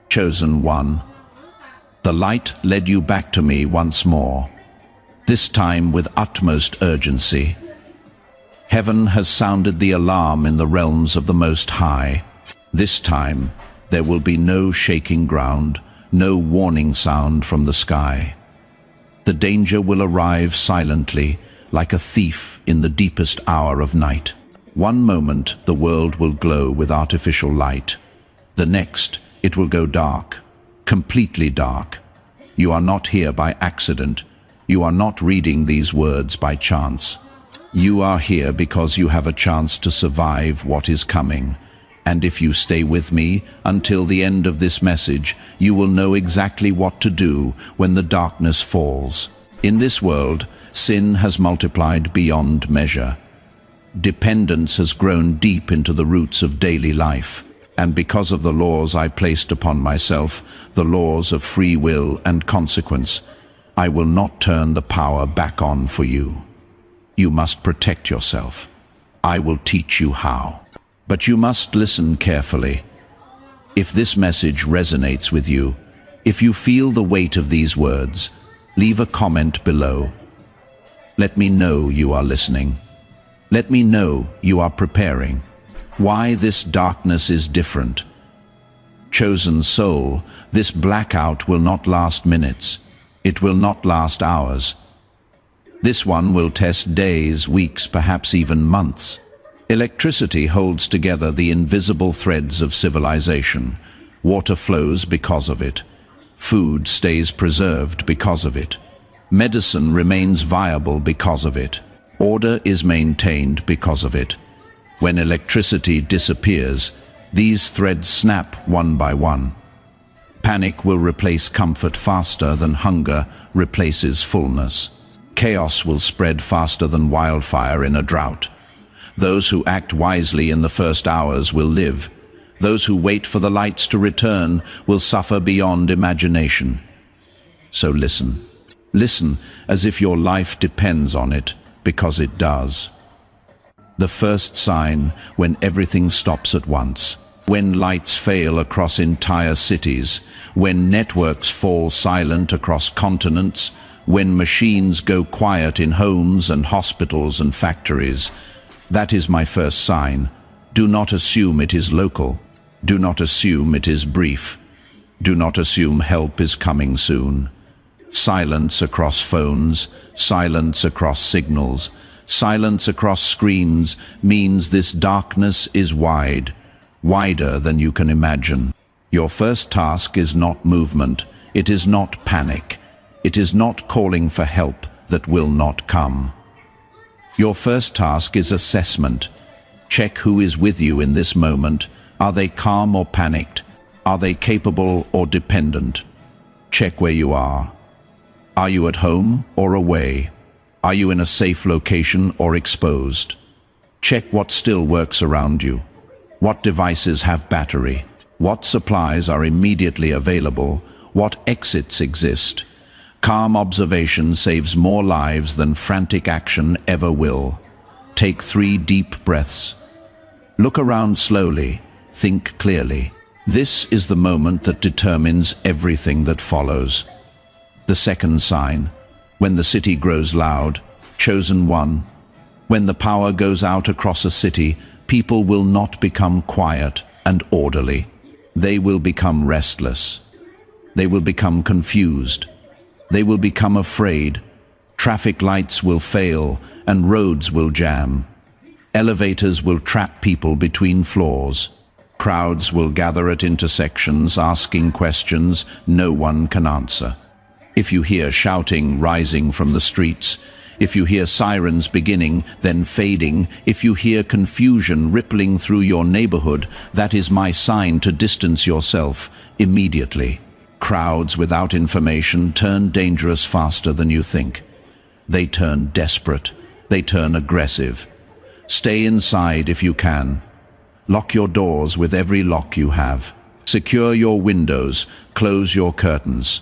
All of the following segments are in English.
Chosen one, the light led you back to me once more, this time with utmost urgency. Heaven has sounded the alarm in the realms of the Most High. This time, there will be no shaking ground, no warning sound from the sky. The danger will arrive silently, like a thief in the deepest hour of night. One moment, the world will glow with artificial light. The next, it will go dark, completely dark. You are not here by accident. You are not reading these words by chance. You are here because you have a chance to survive what is coming. And if you stay with me until the end of this message, you will know exactly what to do when the darkness falls. In this world, sin has multiplied beyond measure. Dependence has grown deep into the roots of daily life. And because of the laws I placed upon myself, the laws of free will and consequence, I will not turn the power back on for you. You must protect yourself. I will teach you how. But you must listen carefully. If this message resonates with you, if you feel the weight of these words, leave a comment below. Let me know you are listening. Let me know you are preparing. Why this darkness is different. Chosen soul, this blackout will not last minutes. It will not last hours. This one will test days, weeks, perhaps even months. Electricity holds together the invisible threads of civilization. Water flows because of it. Food stays preserved because of it. Medicine remains viable because of it. Order is maintained because of it. When electricity disappears, these threads snap one by one. Panic will replace comfort faster than hunger replaces fullness. Chaos will spread faster than wildfire in a drought. Those who act wisely in the first hours will live. Those who wait for the lights to return will suffer beyond imagination. So listen. Listen as if your life depends on it, because it does. The first sign when everything stops at once. When lights fail across entire cities. When networks fall silent across continents. When machines go quiet in homes and hospitals and factories. That is my first sign. Do not assume it is local. Do not assume it is brief. Do not assume help is coming soon. Silence across phones, silence across signals, silence across screens means this darkness is wide, wider than you can imagine. Your first task is not movement. It is not panic. It is not calling for help that will not come. Your first task is assessment. Check who is with you in this moment. Are they calm or panicked? Are they capable or dependent? Check where you are. Are you at home or away? Are you in a safe location or exposed? Check what still works around you. What devices have battery? What supplies are immediately available? What exits exist? Calm observation saves more lives than frantic action ever will. Take 3 deep breaths. Look around slowly. Think clearly. This is the moment that determines everything that follows. The second sign, when the city grows loud. Chosen one, when the power goes out across a city, people will not become quiet and orderly. They will become restless. They will become confused. They will become afraid. Traffic lights will fail and roads will jam. Elevators will trap people between floors. Crowds will gather at intersections asking questions no one can answer. If you hear shouting rising from the streets, if you hear sirens beginning, then fading, if you hear confusion rippling through your neighborhood, that is my sign to distance yourself immediately. Crowds without information turn dangerous faster than you think. They turn desperate. They turn aggressive. Stay inside if you can. Lock your doors with every lock you have. Secure your windows. Close your curtains.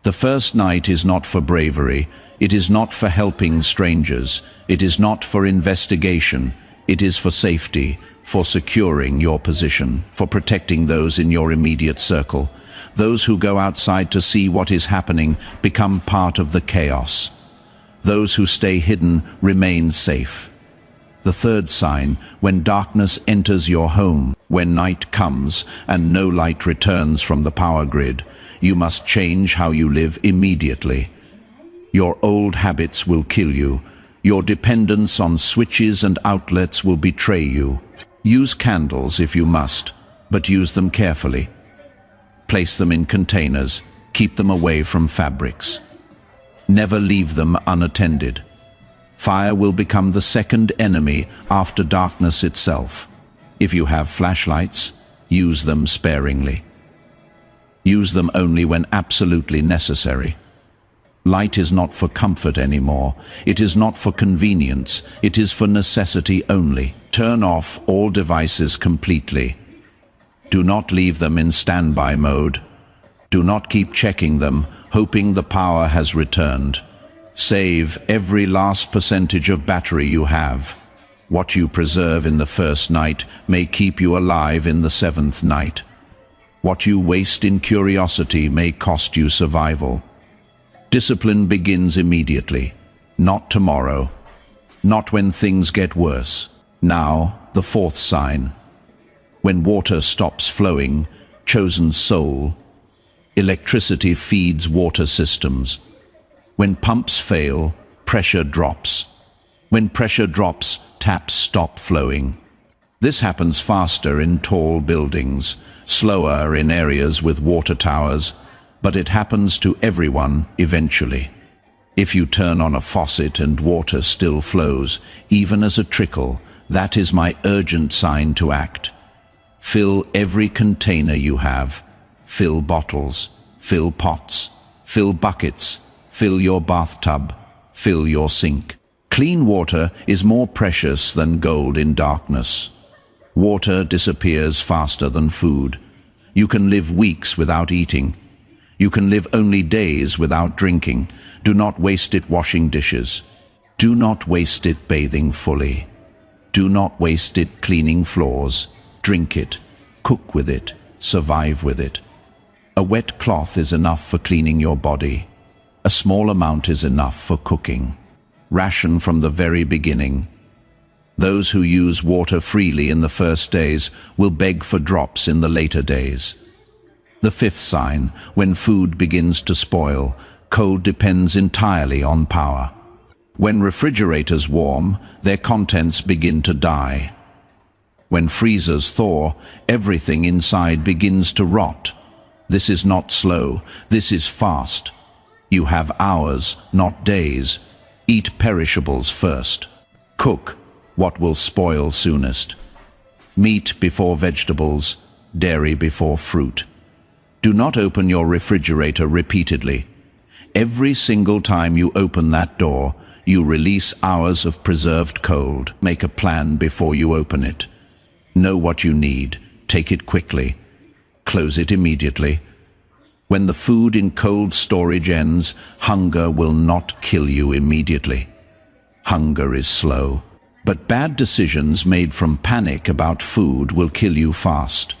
The first night is not for bravery. It is not for helping strangers. It is not for investigation. It is for safety. for securing your position, for protecting those in your immediate circle. Those who go outside to see what is happening become part of the chaos. Those who stay hidden remain safe. The third sign, when darkness enters your home, when night comes and no light returns from the power grid, you must change how you live immediately. Your old habits will kill you. Your dependence on switches and outlets will betray you. Use candles if you must, but use them carefully. Place them in containers. Keep them away from fabrics. Never leave them unattended. Fire will become the second enemy after darkness itself. If you have flashlights, use them sparingly. Use them only when absolutely necessary. Light is not for comfort anymore. It is not for convenience. It is for necessity only. Turn off all devices completely. Do not leave them in standby mode. Do not keep checking them, hoping the power has returned. Save every last percentage of battery you have. What you preserve in the first night may keep you alive in the seventh night. What you waste in curiosity may cost you survival. Discipline begins immediately, not tomorrow, not when things get worse. Now, the fourth sign. When water stops flowing, chosen soul, electricity feeds water systems. When pumps fail, pressure drops. When pressure drops, taps stop flowing. This happens faster in tall buildings, slower in areas with water towers, but it happens to everyone eventually. If you turn on a faucet and water still flows, even as a trickle, that is my urgent sign to act. Fill every container you have. Fill bottles, fill pots, fill buckets, fill your bathtub, fill your sink. Clean water is more precious than gold in darkness. Water disappears faster than food. You can live weeks without eating. You can live only days without drinking. Do not waste it washing dishes. Do not waste it bathing fully. Do not waste it cleaning floors. Drink it, cook with it, survive with it. A wet cloth is enough for cleaning your body. A small amount is enough for cooking. Ration from the very beginning. Those who use water freely in the first days will beg for drops in the later days. The fifth sign, when food begins to spoil, code depends entirely on power. When refrigerators warm, their contents begin to die. When freezers thaw, everything inside begins to rot. This is not slow, this is fast. You have hours, not days. Eat perishables first. Cook what will spoil soonest. Meat before vegetables, dairy before fruit. Do not open your refrigerator repeatedly. Every single time you open that door, you release hours of preserved cold. Make a plan before you open it. Know what you need. Take it quickly. Close it immediately. When the food in cold storage ends, hunger will not kill you immediately. Hunger is slow. But bad decisions made from panic about food will kill you fast.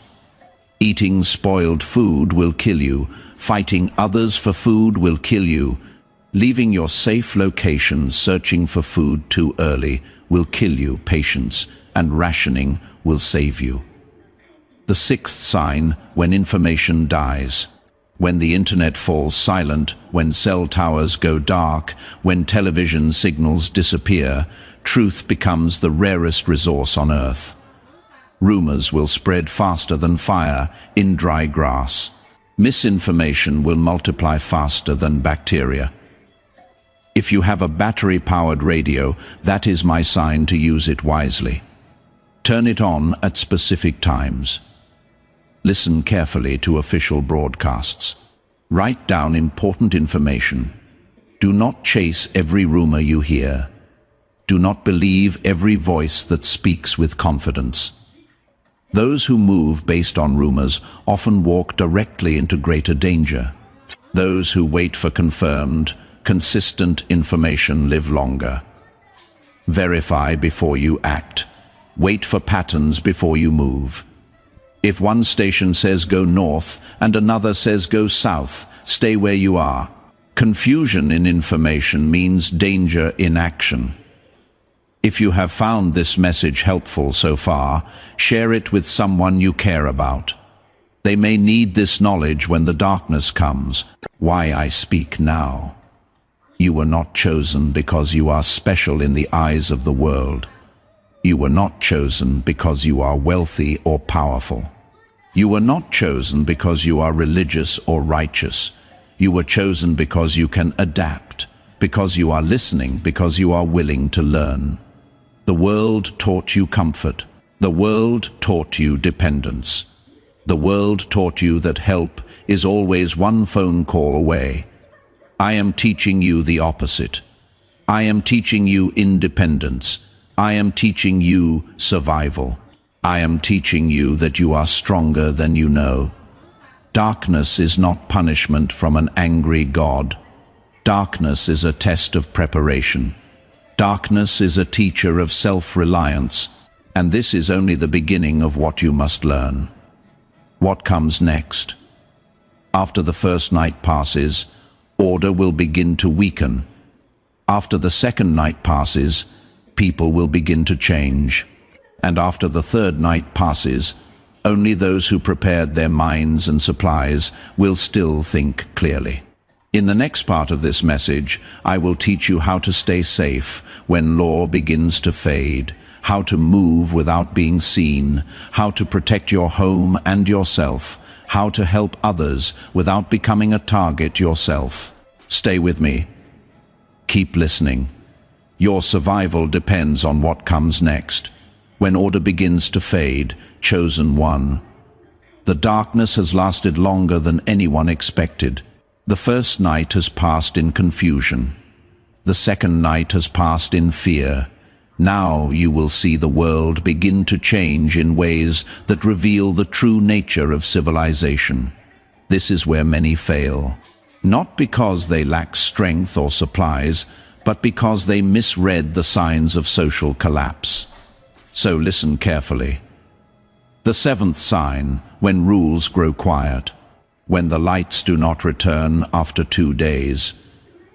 Eating spoiled food will kill you. Fighting others for food will kill you. Leaving your safe location searching for food too early will kill you. Patience and rationing will save you. The sixth sign, when information dies. When the internet falls silent, when cell towers go dark, when television signals disappear, truth becomes the rarest resource on earth. Rumors will spread faster than fire in dry grass. Misinformation will multiply faster than bacteria. If you have a battery-powered radio, that is my sign to use it wisely. Turn it on at specific times. Listen carefully to official broadcasts. Write down important information. Do not chase every rumor you hear. Do not believe every voice that speaks with confidence. Those who move based on rumors often walk directly into greater danger. Those who wait for confirmed, consistent information live longer. Verify before you act. Wait for patterns before you move. If one station says go north and another says go south, stay where you are. Confusion in information means danger in action. If you have found this message helpful so far, share it with someone you care about. They may need this knowledge when the darkness comes. Why I speak now. You were not chosen because you are special in the eyes of the world. You were not chosen because you are wealthy or powerful. You were not chosen because you are religious or righteous. You were chosen because you can adapt, because you are listening, because you are willing to learn. The world taught you comfort. The world taught you dependence. The world taught you that help is always one phone call away. I am teaching you the opposite. I am teaching you independence. I am teaching you survival. I am teaching you that you are stronger than you know. Darkness is not punishment from an angry God. Darkness is a test of preparation. Darkness is a teacher of self-reliance, and this is only the beginning of what you must learn. What comes next? After the first night passes, order will begin to weaken. After the second night passes, people will begin to change. And after the third night passes, only those who prepared their minds and supplies will still think clearly. In the next part of this message, I will teach you how to stay safe when law begins to fade, how to move without being seen, how to protect your home and yourself, how to help others without becoming a target yourself. Stay with me. Keep listening. Your survival depends on what comes next. When order begins to fade, chosen one. The darkness has lasted longer than anyone expected. The first night has passed in confusion. The second night has passed in fear. Now you will see the world begin to change in ways that reveal the true nature of civilization. This is where many fail. Not because they lack strength or supplies, but because they misread the signs of social collapse. So listen carefully. The seventh sign, when rules grow quiet, when the lights do not return after 2 days,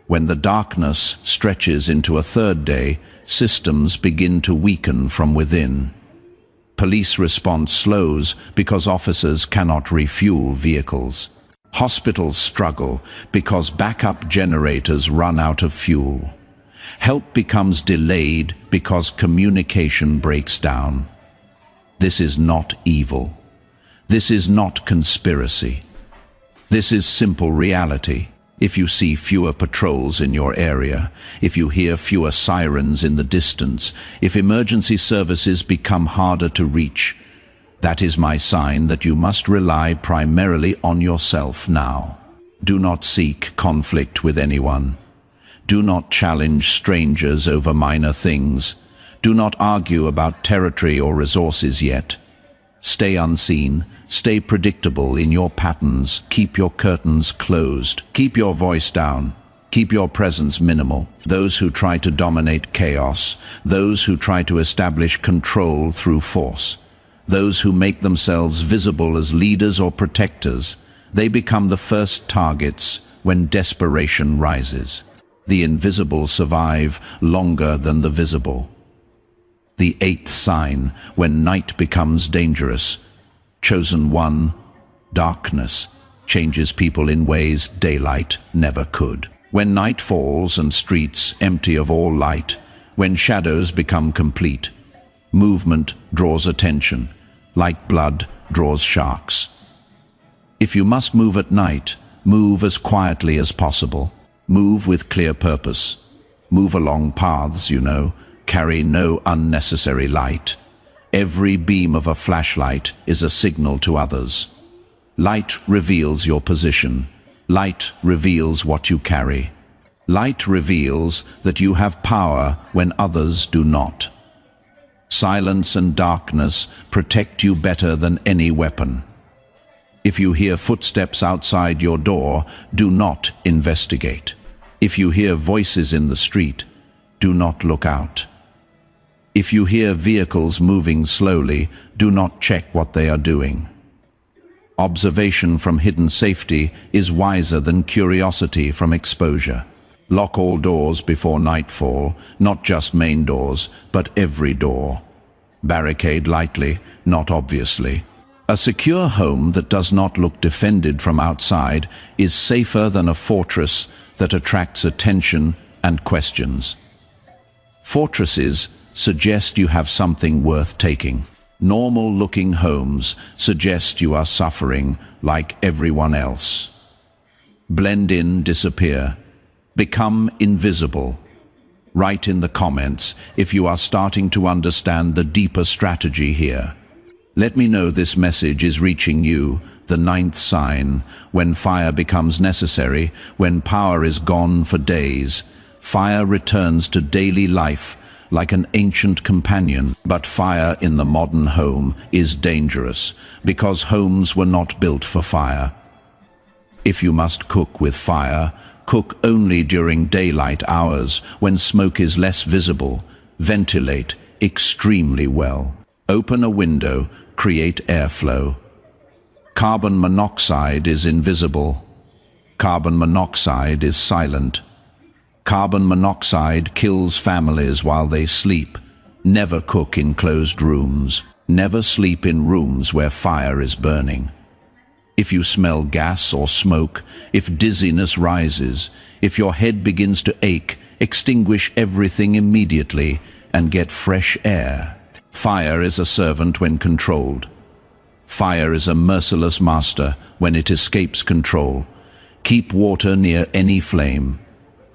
when the darkness stretches into a third day, systems begin to weaken from within. Police response slows because officers cannot refuel vehicles. Hospitals struggle because backup generators run out of fuel. Help becomes delayed because communication breaks down. This is not evil. This is not conspiracy. This is simple reality. If you see fewer patrols in your area, if you hear fewer sirens in the distance, if emergency services become harder to reach, that is my sign that you must rely primarily on yourself now. Do not seek conflict with anyone. Do not challenge strangers over minor things. Do not argue about territory or resources yet. Stay unseen. Stay predictable in your patterns. Keep your curtains closed. Keep your voice down. Keep your presence minimal. Those who try to dominate chaos, those who try to establish control through force, those who make themselves visible as leaders or protectors, they become the first targets when desperation rises. The invisible survive longer than the visible. The eighth sign, when night becomes dangerous. Chosen one, darkness, changes people in ways daylight never could. When night falls and streets empty of all light, when shadows become complete, movement draws attention, like blood draws sharks. If you must move at night, move as quietly as possible. Move with clear purpose. Move along paths, carry no unnecessary light. Every beam of a flashlight is a signal to others. Light reveals your position. Light reveals what you carry. Light reveals that you have power when others do not. Silence and darkness protect you better than any weapon. If you hear footsteps outside your door, do not investigate. If you hear voices in the street, do not look out. If you hear vehicles moving slowly, do not check what they are doing. Observation from hidden safety is wiser than curiosity from exposure. Lock all doors before nightfall, not just main doors, but every door. Barricade lightly, not obviously. A secure home that does not look defended from outside is safer than a fortress that attracts attention and questions. Fortresses suggest you have something worth taking. Normal-looking homes suggest you are suffering like everyone else. Blend in, disappear. Become invisible. Write in the comments if you are starting to understand the deeper strategy here. Let me know this message is reaching you, the ninth sign, when fire becomes necessary, when power is gone for days. Fire returns to daily life like an ancient companion, but fire in the modern home is dangerous because homes were not built for fire. If you must cook with fire, cook only during daylight hours when smoke is less visible. Ventilate extremely well. Open a window, create airflow. Carbon monoxide is invisible. Carbon monoxide is silent. Carbon monoxide kills families while they sleep. Never cook in closed rooms. Never sleep in rooms where fire is burning. If you smell gas or smoke, if dizziness rises, if your head begins to ache, extinguish everything immediately and get fresh air. Fire is a servant when controlled. Fire is a merciless master when it escapes control. Keep water near any flame.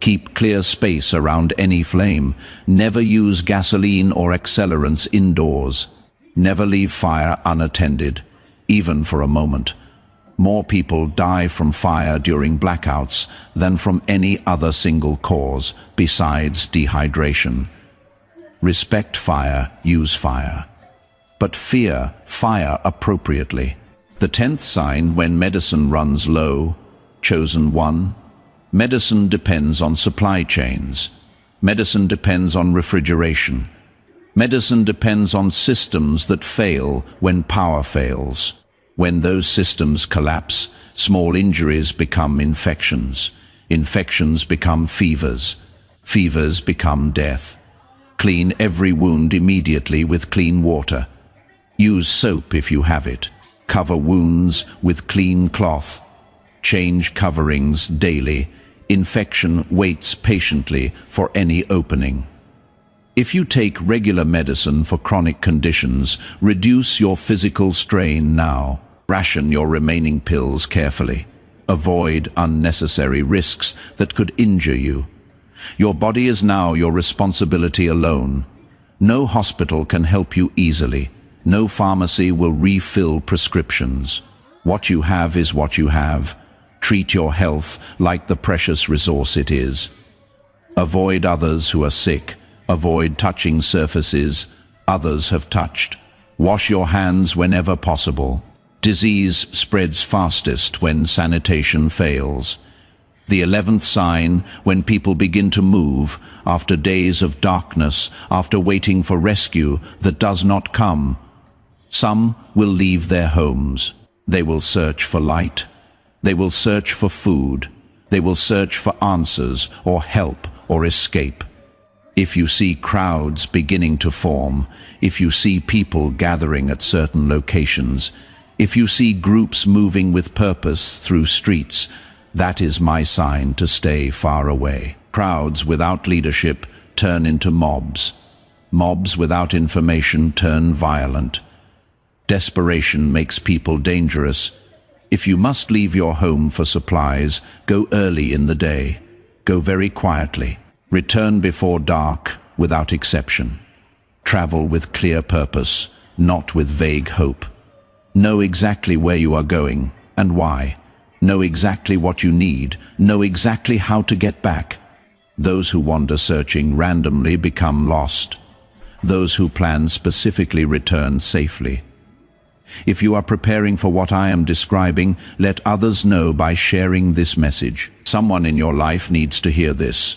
Keep clear space around any flame. Never use gasoline or accelerants indoors. Never leave fire unattended, even for a moment. More people die from fire during blackouts than from any other single cause besides dehydration. Respect fire, use fire. But fear fire appropriately. The 10th sign when medicine runs low, chosen one. Medicine depends on supply chains. Medicine depends on refrigeration. Medicine depends on systems that fail when power fails. When those systems collapse, small injuries become infections. Infections become fevers. Fevers become death. Clean every wound immediately with clean water. Use soap if you have it. Cover wounds with clean cloth. Change coverings daily. Infection waits patiently for any opening. If you take regular medicine for chronic conditions, reduce your physical strain now. Ration your remaining pills carefully. Avoid unnecessary risks that could injure you. Your body is now your responsibility alone. No hospital can help you easily. No pharmacy will refill prescriptions. What you have is what you have. Treat your health like the precious resource it is. Avoid others who are sick. Avoid touching surfaces others have touched. Wash your hands whenever possible. Disease spreads fastest when sanitation fails. The 11th sign when people begin to move after days of darkness, after waiting for rescue that does not come. Some will leave their homes. They will search for light. They will search for food. They will search for answers or help or escape. If you see crowds beginning to form, if you see people gathering at certain locations, if you see groups moving with purpose through streets, that is my sign to stay far away. Crowds without leadership turn into mobs. Mobs without information turn violent. Desperation makes people dangerous. If you must leave your home for supplies, go early in the day. Go very quietly. Return before dark, without exception. Travel with clear purpose, not with vague hope. Know exactly where you are going and why. Know exactly what you need. Know exactly how to get back. Those who wander searching randomly become lost. Those who plan specifically return safely. If you are preparing for what I am describing, let others know by sharing this message. Someone in your life needs to hear this.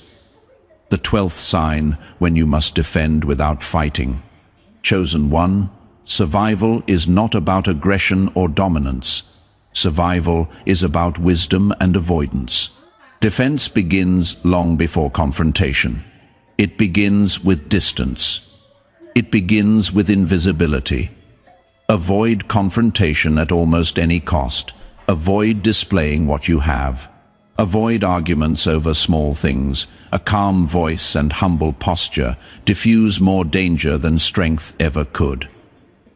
The 12th sign, when you must defend without fighting. Chosen one, survival is not about aggression or dominance. Survival is about wisdom and avoidance. Defense begins long before confrontation. It begins with distance. It begins with invisibility. Avoid confrontation at almost any cost. Avoid displaying what you have. Avoid arguments over small things. A calm voice and humble posture diffuse more danger than strength ever could.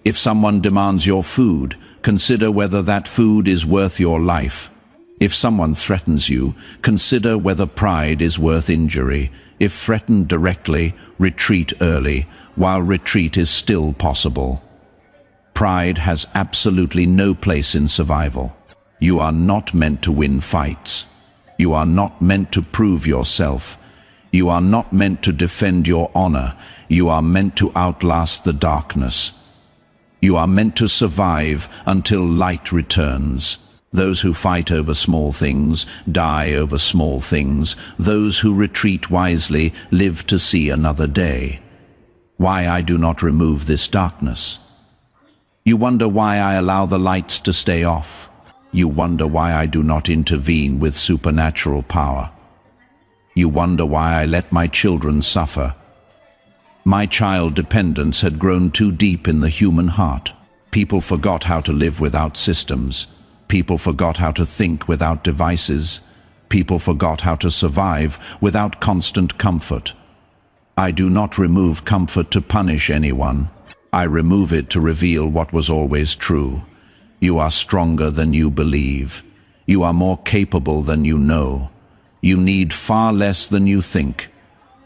If someone demands your food, consider whether that food is worth your life. If someone threatens you, consider whether pride is worth injury. If threatened directly, retreat early, while retreat is still possible. Pride has absolutely no place in survival. You are not meant to win fights. You are not meant to prove yourself. You are not meant to defend your honor. You are meant to outlast the darkness. You are meant to survive until light returns. Those who fight over small things die over small things. Those who retreat wisely live to see another day. Why I do not remove this darkness? You wonder why I allow the lights to stay off. You wonder why I do not intervene with supernatural power. You wonder why I let my children suffer. My child dependence had grown too deep in the human heart. People forgot how to live without systems. People forgot how to think without devices. People forgot how to survive without constant comfort. I do not remove comfort to punish anyone. I remove it to reveal what was always true. You are stronger than you believe. You are more capable than you know. You need far less than you think.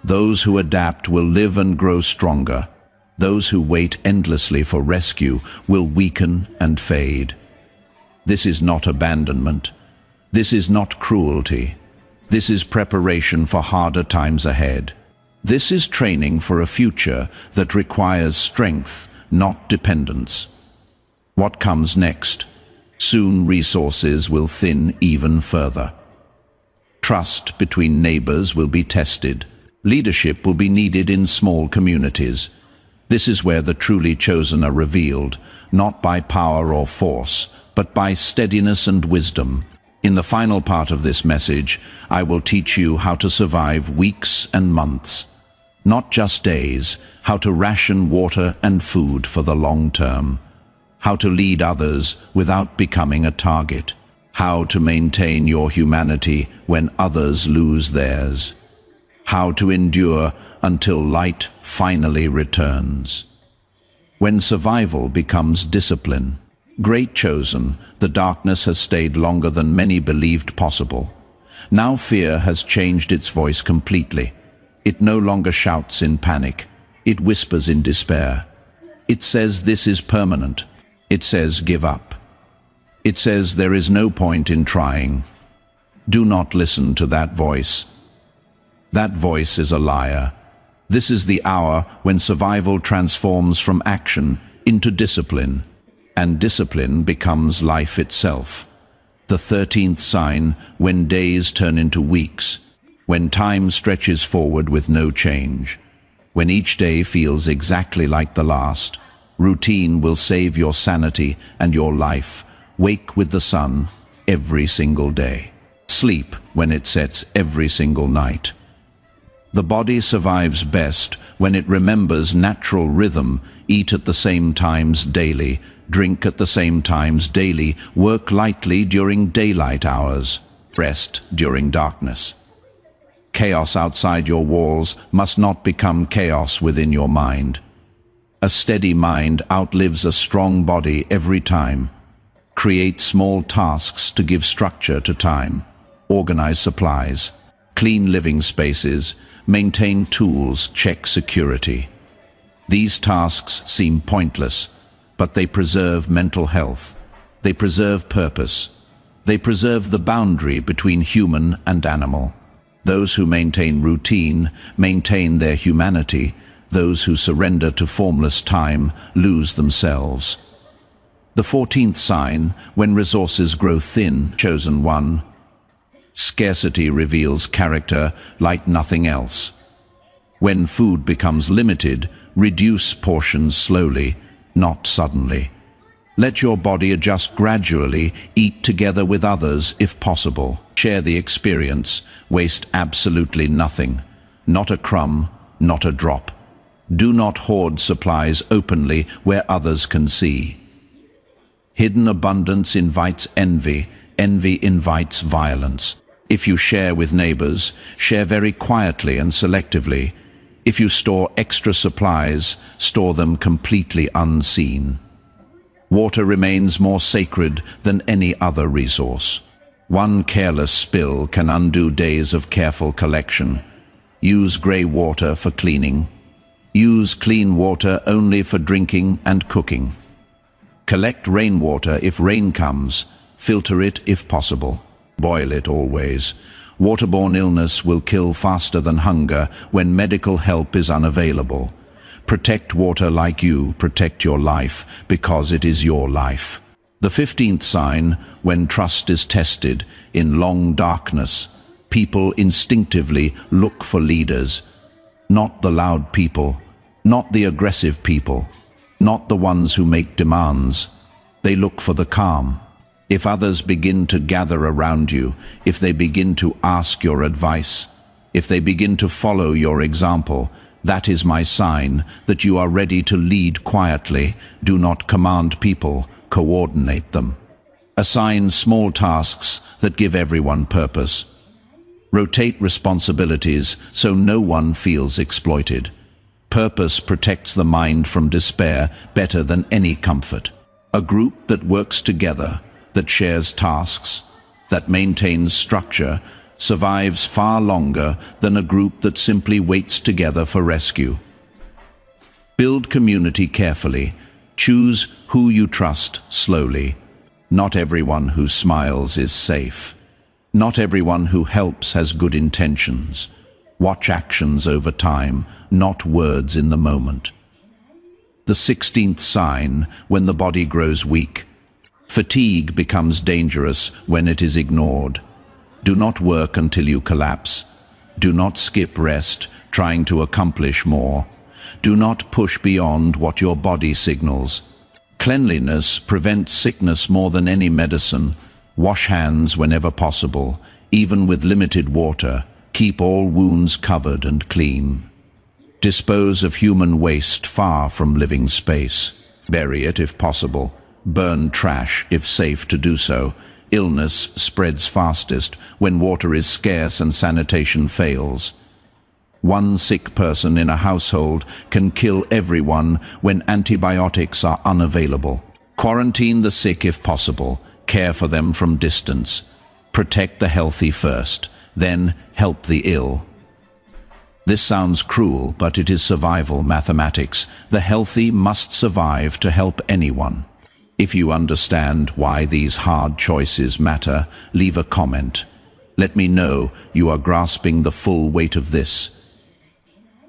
Those who adapt will live and grow stronger. Those who wait endlessly for rescue will weaken and fade. This is not abandonment. This is not cruelty. This is preparation for harder times ahead. This is training for a future that requires strength, not dependence. What comes next? Soon resources will thin even further. Trust between neighbors will be tested. Leadership will be needed in small communities. This is where the truly chosen are revealed, not by power or force, but by steadiness and wisdom. In the final part of this message, I will teach you how to survive weeks and months, not just days, how to ration water and food for the long term, how to lead others without becoming a target, how to maintain your humanity when others lose theirs, how to endure until light finally returns. When survival becomes discipline, great chosen, the darkness has stayed longer than many believed possible. Now fear has changed its voice completely. It no longer shouts in panic. It whispers in despair. It says this is permanent. It says give up. It says there is no point in trying. Do not listen to that voice. That voice is a liar. This is the hour when survival transforms from action into discipline, and discipline becomes life itself. The 13th sign, when days turn into weeks, when time stretches forward with no change, when each day feels exactly like the last. Routine will save your sanity and your life. Wake with the sun every single day. Sleep when it sets every single night. The body survives best when it remembers natural rhythm. Eat at the same times daily. Drink at the same times daily. Work lightly during daylight hours. Rest during darkness. Chaos outside your walls must not become chaos within your mind. A steady mind outlives a strong body every time. Create small tasks to give structure to time. Organize supplies. Clean living spaces. Maintain tools. Check security. These tasks seem pointless, but they preserve mental health. They preserve purpose. They preserve the boundary between human and animal. Those who maintain routine maintain their humanity. Those who surrender to formless time lose themselves. The 14th sign, when resources grow thin, chosen one. Scarcity reveals character like nothing else. When food becomes limited, reduce portions slowly, not suddenly. Let your body adjust gradually, eat together with others if possible. Share the experience, waste absolutely nothing. Not a crumb, not a drop. Do not hoard supplies openly where others can see. Hidden abundance invites envy, envy invites violence. If you share with neighbors, share very quietly and selectively. If you store extra supplies, store them completely unseen. Water remains more sacred than any other resource. One careless spill can undo days of careful collection. Use grey water for cleaning. Use clean water only for drinking and cooking. Collect rainwater if rain comes. Filter it if possible. Boil it always. Waterborne illness will kill faster than hunger when medical help is unavailable. Protect water like you protect your life, because it is your life. The 15th sign, when trust is tested, in long darkness, people instinctively look for leaders. Not the loud people, not the aggressive people, not the ones who make demands. They look for the calm. If others begin to gather around you, if they begin to ask your advice, if they begin to follow your example, that is my sign that you are ready to lead quietly. Do not command people, coordinate them. Assign small tasks that give everyone purpose. Rotate responsibilities so no one feels exploited. Purpose protects the mind from despair better than any comfort. A group that works together, that shares tasks, that maintains structure, survives far longer than a group that simply waits together for rescue. Build community carefully. Choose who you trust slowly. Not everyone who smiles is safe. Not everyone who helps has good intentions. Watch actions over time, not words in the moment. The 16th sign, when the body grows weak. Fatigue becomes dangerous when it is ignored. Do not work until you collapse. Do not skip rest, trying to accomplish more. Do not push beyond what your body signals. Cleanliness prevents sickness more than any medicine. Wash hands whenever possible, even with limited water. Keep all wounds covered and clean. Dispose of human waste far from living space. Bury it if possible. Burn trash if safe to do so. Illness spreads fastest when water is scarce and sanitation fails. One sick person in a household can kill everyone when antibiotics are unavailable. Quarantine the sick if possible. Care for them from distance. Protect the healthy first, then help the ill. This sounds cruel, but it is survival mathematics. The healthy must survive to help anyone. If you understand why these hard choices matter, leave a comment. Let me know you are grasping the full weight of this.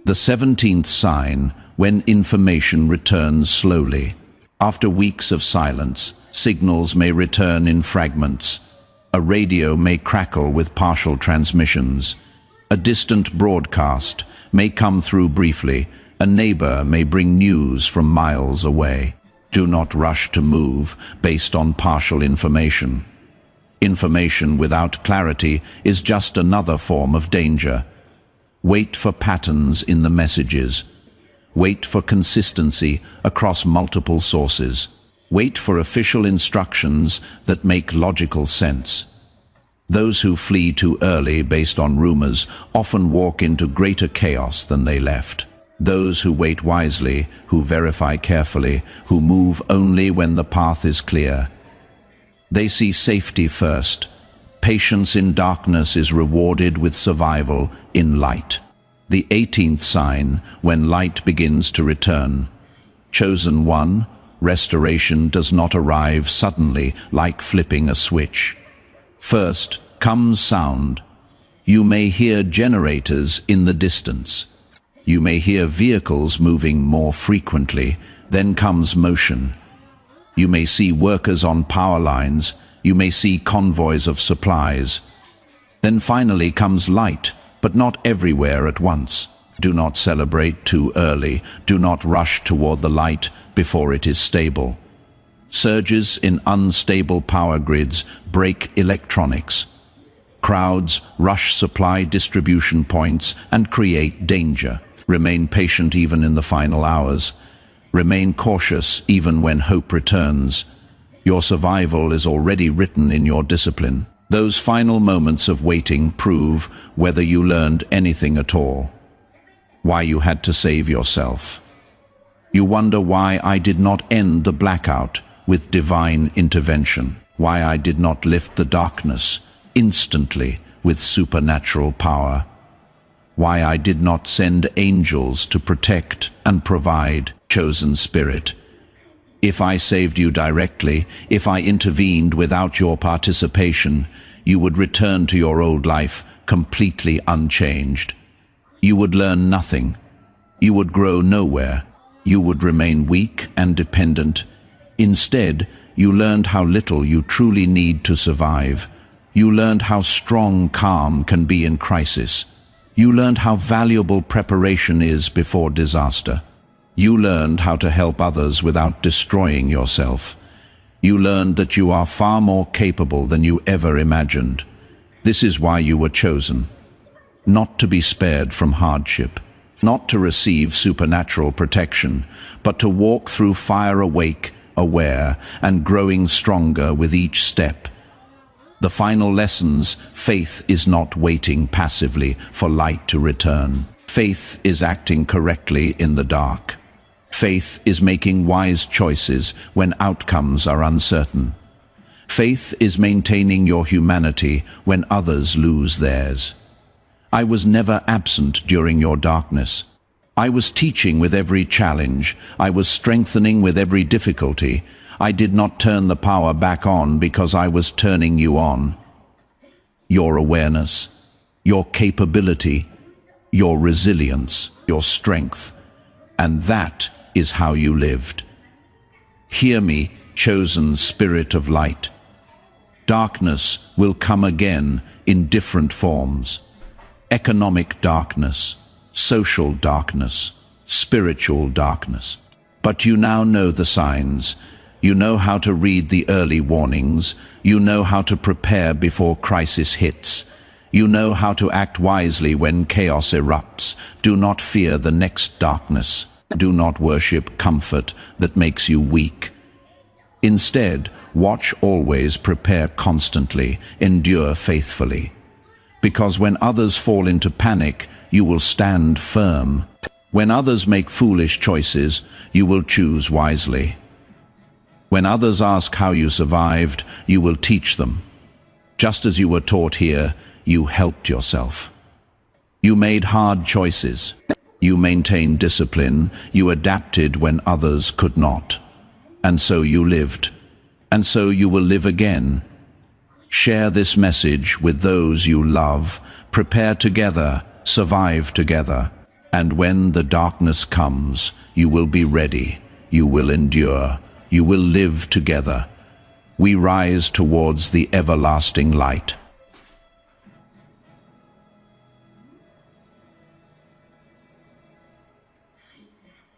The 17th sign, when information returns slowly. After weeks of silence, signals may return in fragments. A radio may crackle with partial transmissions. A distant broadcast may come through briefly. A neighbor may bring news from miles away. Do not rush to move based on partial information. Information without clarity is just another form of danger. Wait for patterns in the messages. Wait for consistency across multiple sources. Wait for official instructions that make logical sense. Those who flee too early based on rumors often walk into greater chaos than they left. Those who wait wisely, who verify carefully, who move only when the path is clear. They see safety first. Patience in darkness is rewarded with survival in light. The 18th sign, when light begins to return. Chosen one, restoration does not arrive suddenly like flipping a switch. First comes sound. You may hear generators in the distance. You may hear vehicles moving more frequently. Then comes motion. You may see workers on power lines. You may see convoys of supplies. Then finally comes light, but not everywhere at once. Do not celebrate too early. Do not rush toward the light before it is stable. Surges in unstable power grids break electronics. Crowds rush supply distribution points and create danger. Remain patient even in the final hours. Remain cautious even when hope returns. Your survival is already written in your discipline. Those final moments of waiting prove whether you learned anything at all. Why you had to save yourself. You wonder why I did not end the blackout with divine intervention. Why I did not lift the darkness instantly with supernatural power. Why I did not send angels to protect and provide, chosen spirit. If I saved you directly, if I intervened without your participation, you would return to your old life completely unchanged. You would learn nothing. You would grow nowhere. You would remain weak and dependent. Instead, you learned how little you truly need to survive. You learned how strong calm can be in crisis. You learned how valuable preparation is before disaster. You learned how to help others without destroying yourself. You learned that you are far more capable than you ever imagined. This is why you were chosen. Not to be spared from hardship, not to receive supernatural protection, but to walk through fire awake, aware, and growing stronger with each step. The final lessons: faith is not waiting passively for light to return. Faith is acting correctly in the dark. Faith is making wise choices when outcomes are uncertain. Faith is maintaining your humanity when others lose theirs. I was never absent during your darkness. I was teaching with every challenge. I was strengthening with every difficulty. I did not turn the power back on because I was turning you on. Your awareness, your capability, your resilience, your strength, and that is how you lived. Hear me, chosen spirit of light. Darkness will come again in different forms. Economic darkness, social darkness, spiritual darkness. But you now know the signs. You know how to read the early warnings. You know how to prepare before crisis hits. You know how to act wisely when chaos erupts. Do not fear the next darkness. Do not worship comfort that makes you weak. Instead, watch always, prepare constantly, endure faithfully. Because when others fall into panic, you will stand firm. When others make foolish choices, you will choose wisely. When others ask how you survived, you will teach them. Just as you were taught here, you helped yourself. You made hard choices. You maintained discipline. You adapted when others could not. And so you lived. And so you will live again. Share this message with those you love. Prepare together, survive together. And when the darkness comes, you will be ready. You will endure. You will live together. We rise towards the everlasting light.